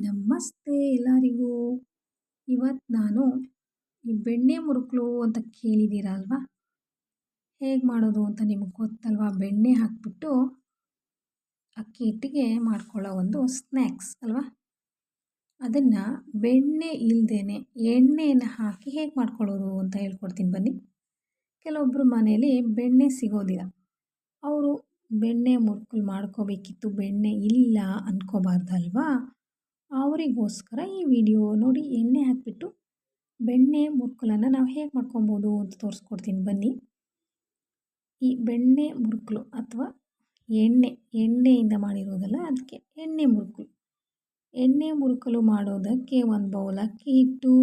ನಮಸ್ತೆ ಎಲ್ಲರಿಗೂ. ಇವತ್ತು ನಾನು ಈ ಬೆಣ್ಣೆ ಮುರುಕಲು ಅಂತ ಕೇಳಿದ್ದೀರಾ ಅಲ್ವಾ? ಹೇಗೆ ಮಾಡೋದು ಅಂತ ನಿಮಗೆ ಗೊತ್ತಲ್ವಾ? ಬೆಣ್ಣೆ ಹಾಕಿಬಿಟ್ಟು ಅಕ್ಕಿ ಹಿಟ್ಟಿಗೆ ಮಾಡ್ಕೊಳ್ಳೋ ಒಂದು ಸ್ನ್ಯಾಕ್ಸ್ ಅಲ್ವಾ? ಅದನ್ನು ಬೆಣ್ಣೆ ಇಲ್ಲದೇನೆ ಎಣ್ಣೆಯನ್ನು ಹಾಕಿ ಹೇಗೆ ಮಾಡ್ಕೊಳ್ಳೋದು ಅಂತ ಹೇಳ್ಕೊಡ್ತೀನಿ ಬನ್ನಿ. ಕೆಲವೊಬ್ಬರು ಮನೇಲಿ ಬೆಣ್ಣೆ ಸಿಗೋದಿಲ್ಲ, ಅವರು ಬೆಣ್ಣೆ ಮುರುಕಲು ಮಾಡ್ಕೋಬೇಕಿತ್ತು, ಬೆಣ್ಣೆ ಇಲ್ಲ ಅಂದ್ಕೋಬಾರ್ದಲ್ವಾ? ಅವರಿಗೋಸ್ಕರ ಈ ವಿಡಿಯೋ ನೋಡಿ. ಎಣ್ಣೆ ಹಾಕಿಬಿಟ್ಟು ಬೆಣ್ಣೆ ಮುರುಕಲನ್ನು ನಾವು ಹೇಗೆ ಮಾಡ್ಕೊಬೋದು ಅಂತ ತೋರಿಸ್ಕೊಡ್ತೀನಿ ಬನ್ನಿ. ಈ ಬೆಣ್ಣೆ ಮುರುಕಲು ಅಥವಾ ಎಣ್ಣೆಯಿಂದ ಮಾಡಿರೋದಲ್ಲ, ಅದಕ್ಕೆ ಎಣ್ಣೆ ಮುರುಕಲು ಮಾಡೋದಕ್ಕೆ 1 ಬೌಲ್ ಅಕ್ಕಿ ಹಿಟ್ಟು,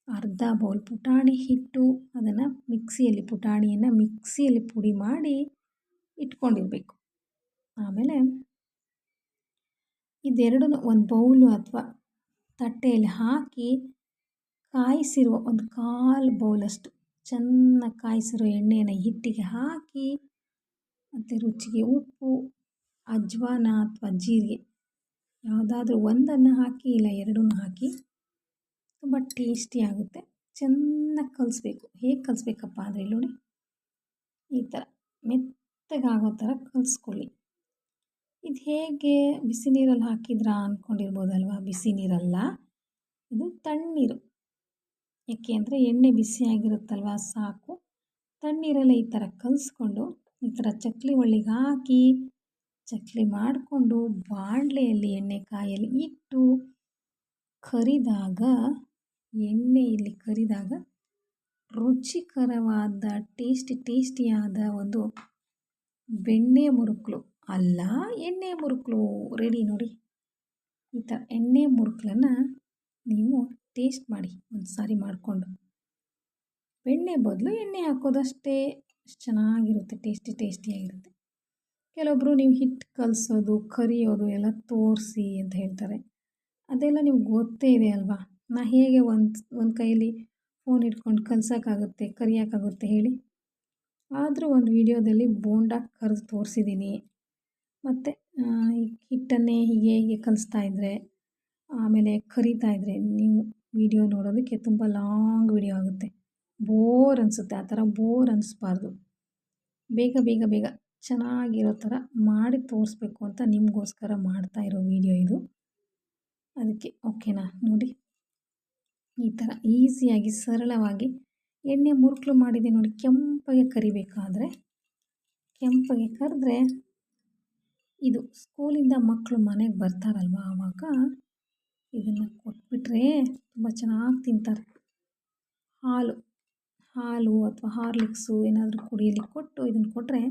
ಅರ್ಧ ಬೌಲ್ ಪುಟಾಣಿ ಹಿಟ್ಟು, ಅದನ್ನು ಪುಟಾಣಿಯನ್ನು ಮಿಕ್ಸಿಯಲ್ಲಿ ಪುಡಿ ಮಾಡಿ ಇಟ್ಕೊಂಡಿರಬೇಕು. ಆಮೇಲೆ ಇದೆರಡನ್ನು ಒಂದು ಬೌಲು ಅಥವಾ ತಟ್ಟೆಯಲ್ಲಿ ಹಾಕಿ ಕಾಯಿಸಿರುವ ಒಂದು 1/4 ಬೌಲಷ್ಟು ಚೆನ್ನಾಗಿ ಕಾಯಿಸಿರೋ ಎಣ್ಣೆಯನ್ನು ಹಿಟ್ಟಿಗೆ ಹಾಕಿ, ಮತ್ತು ರುಚಿಗೆ ಉಪ್ಪು, ಅಜ್ವಾನ ಅಥವಾ ಜೀರಿಗೆ ಯಾವುದಾದ್ರೂ ಒಂದನ್ನು ಹಾಕಿ, ಇಲ್ಲ ಎರಡನ್ನೂ ಹಾಕಿ ತುಂಬ ಟೇಸ್ಟಿ ಆಗುತ್ತೆ. ಚೆನ್ನಾಗಿ ಕಲಿಸ್ಬೇಕು. ಹೇಗೆ ಕಲಿಸ್ಬೇಕಪ್ಪ ಅಂದರೆ ಇಲ್ಲಿ ನೋಡಿ, ಈ ಥರ ಮೆತ್ತಗಾಗೋ ಥರ ಕಲಿಸ್ಕೊಳ್ಳಿ. ಇದು ಹೇಗೆ ಬಿಸಿ ನೀರಲ್ಲಿ ಹಾಕಿದ್ರಾ ಅಂದ್ಕೊಂಡಿರ್ಬೋದಲ್ವ? ಬಿಸಿ ನೀರಲ್ಲ, ಇದು ತಣ್ಣೀರು. ಯಾಕೆ ಅಂದರೆ ಎಣ್ಣೆ ಬಿಸಿಯಾಗಿರುತ್ತಲ್ವ, ಸಾಕು. ತಣ್ಣೀರೆಲ್ಲ ಈ ಥರ ಕಲಿಸ್ಕೊಂಡು ಈ ಥರ ಚಕ್ಲಿ ಒಳ್ಳಿಗೆ ಹಾಕಿ ಚಕ್ಲಿ ಮಾಡಿಕೊಂಡು ಬಾಣಲೆಯಲ್ಲಿ ಎಣ್ಣೆ ಕಾಯಲ್ಲಿ ಇಟ್ಟು ಎಣ್ಣೆಯಲ್ಲಿ ಕರಿದಾಗ ರುಚಿಕರವಾದ ಟೇಸ್ಟಿಯಾದ ಒಂದು ಬೆಣ್ಣೆ ಮುರುಕಲು ಅಲ್ಲ, ಎಣ್ಣೆ ಮುರುಕಲು ರೆಡಿ ನೋಡಿ. ಈ ಥರ ಎಣ್ಣೆ ಮುರುಕಲನ್ನು ನೀವು ಟೇಸ್ಟ್ ಮಾಡಿ ಒಂದು ಸಾರಿ ಮಾಡಿಕೊಂಡು. ಬೆಣ್ಣೆ ಬದಲು ಎಣ್ಣೆ ಹಾಕೋದಷ್ಟೇ, ಚೆನ್ನಾಗಿರುತ್ತೆ, ಟೇಸ್ಟಿಯಾಗಿರುತ್ತೆ. ಕೆಲವೊಬ್ಬರು ನೀವು ಹಿಟ್ಟು ಕಲಸೋದು, ಕರಿಯೋದು ಎಲ್ಲ ತೋರಿಸಿ ಅಂತ ಹೇಳ್ತಾರೆ. ಅದೆಲ್ಲ ನಿಮ್ಗೆ ಗೊತ್ತೇ ಇದೆ ಅಲ್ವಾ? ನಾ ಹೇಗೆ ಒಂದು ಕೈಯಲ್ಲಿ ಫೋನ್ ಇಟ್ಕೊಂಡು ಕಲಸೋಕ್ಕಾಗುತ್ತೆ, ಕರಿಯೋಕ್ಕಾಗುತ್ತೆ ಹೇಳಿ? ಆದರೂ ಒಂದು ವಿಡಿಯೋದಲ್ಲಿ ಬೋಂಡ ಕರೆದು ತೋರಿಸಿದ್ದೀನಿ. ಮತ್ತು ಈ ಹಿಟ್ಟನ್ನೇ ಹೀಗೆ ಕಲಿಸ್ತಾ ಇದ್ದರೆ, ಆಮೇಲೆ ಕರಿತಾ ಇದ್ದರೆ ನೀವು ವಿಡಿಯೋ ನೋಡೋದಕ್ಕೆ ತುಂಬ ಲಾಂಗ್ ವಿಡಿಯೋ ಆಗುತ್ತೆ, ಬೋರ್ ಅನಿಸುತ್ತೆ. ಆ ಥರ ಬೋರ್ ಅನ್ನಿಸ್ಬಾರ್ದು. ಬೇಗ ಚೆನ್ನಾಗಿರೋ ಥರ ಮಾಡಿ ತೋರಿಸ್ಬೇಕು ಅಂತ ನಿಮಗೋಸ್ಕರ ಮಾಡ್ತಾ ಇರೋ ವಿಡಿಯೋ ಇದು. ಅದಕ್ಕೆ ಓಕೆನಾ? ನೋಡಿ, ಈ ಥರ ಈಸಿಯಾಗಿ ಸರಳವಾಗಿ ಎಣ್ಣೆ ಮುರುಕಲು ಮಾಡಿದೆ ನೋಡಿ. ಕೆಂಪಗೆ ಕರಿಬೇಕಾದ್ರೆ, ಕೆಂಪಗೆ ಕರೆದ್ರೆ ಇದು ಸ್ಕೂಲಿಂದ ಮಕ್ಕಳು ಮನೆಗೆ ಬರ್ತಾರಲ್ವ, ಆವಾಗ ಇದನ್ನು ಕೊಟ್ಬಿಟ್ರೆ ತುಂಬ ಚೆನ್ನಾಗಿ ತಿಂತಾರೆ. ಹಾಲು ಅಥವಾ ಹಾರ್ಲಿಕ್ಸು ಏನಾದರೂ ಕುಡಿಯಲಿಕ್ಕೆ ಕೊಟ್ಟು ಇದನ್ನು ಕೊಟ್ಟರೆ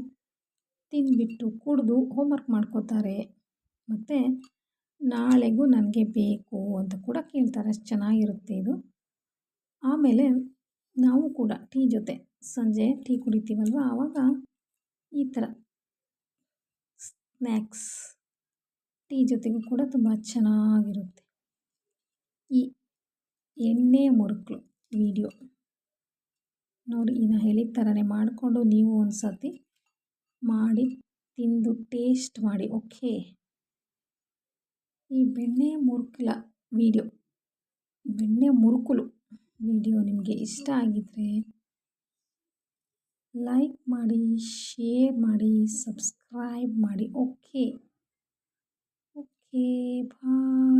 ತಿಂದುಬಿಟ್ಟು ಕುಡಿದು ಹೋಮ್ವರ್ಕ್ ಮಾಡ್ಕೋತಾರೆ. ಮತ್ತು ನಾಳೆಗೂ ನನಗೆ ಬೇಕು ಅಂತ ಕೂಡ ಕೇಳ್ತಾರೆ. ಅಷ್ಟು ಚೆನ್ನಾಗಿರುತ್ತೆ ಇದು. ಆಮೇಲೆ ನಾವು ಕೂಡ ಟೀ ಜೊತೆ ಸಂಜೆ ಟೀ ಕುಡಿತೀವಲ್ವ, ಆವಾಗ ಈ ಥರ ಸ್ನ್ಯಾಕ್ಸ್ ಟೀ ಜೊತೆಗೂ ಕೂಡ ತುಂಬ ಚೆನ್ನಾಗಿರುತ್ತೆ. ಈ ಎಣ್ಣೆ ಮುರುಕಲು ವಿಡಿಯೋ ನೋಡಿ, ನಾನು ಹೇಳಿದ ಥರನೇ ಮಾಡಿಕೊಂಡು ನೀವು ಒಂದು ಸರ್ತಿ ಮಾಡಿ ತಿಂದು ಟೇಸ್ಟ್ ಮಾಡಿ. ಓಕೆ? ಈ ಬೆಣ್ಣೆ ಮುರುಕಲು ವಿಡಿಯೋ ನಿಮಗೆ ಇಷ್ಟ ಆಗಿದ್ದರೆ ಲೈಕ್ ಮಾಡಿ, ಶೇರ್ ಮಾಡಿ, ಸಬ್ಸ್ಕ್ರೈಬ್ ಮಾಡಿ. ಓಕೆ, ಬಾಯ್.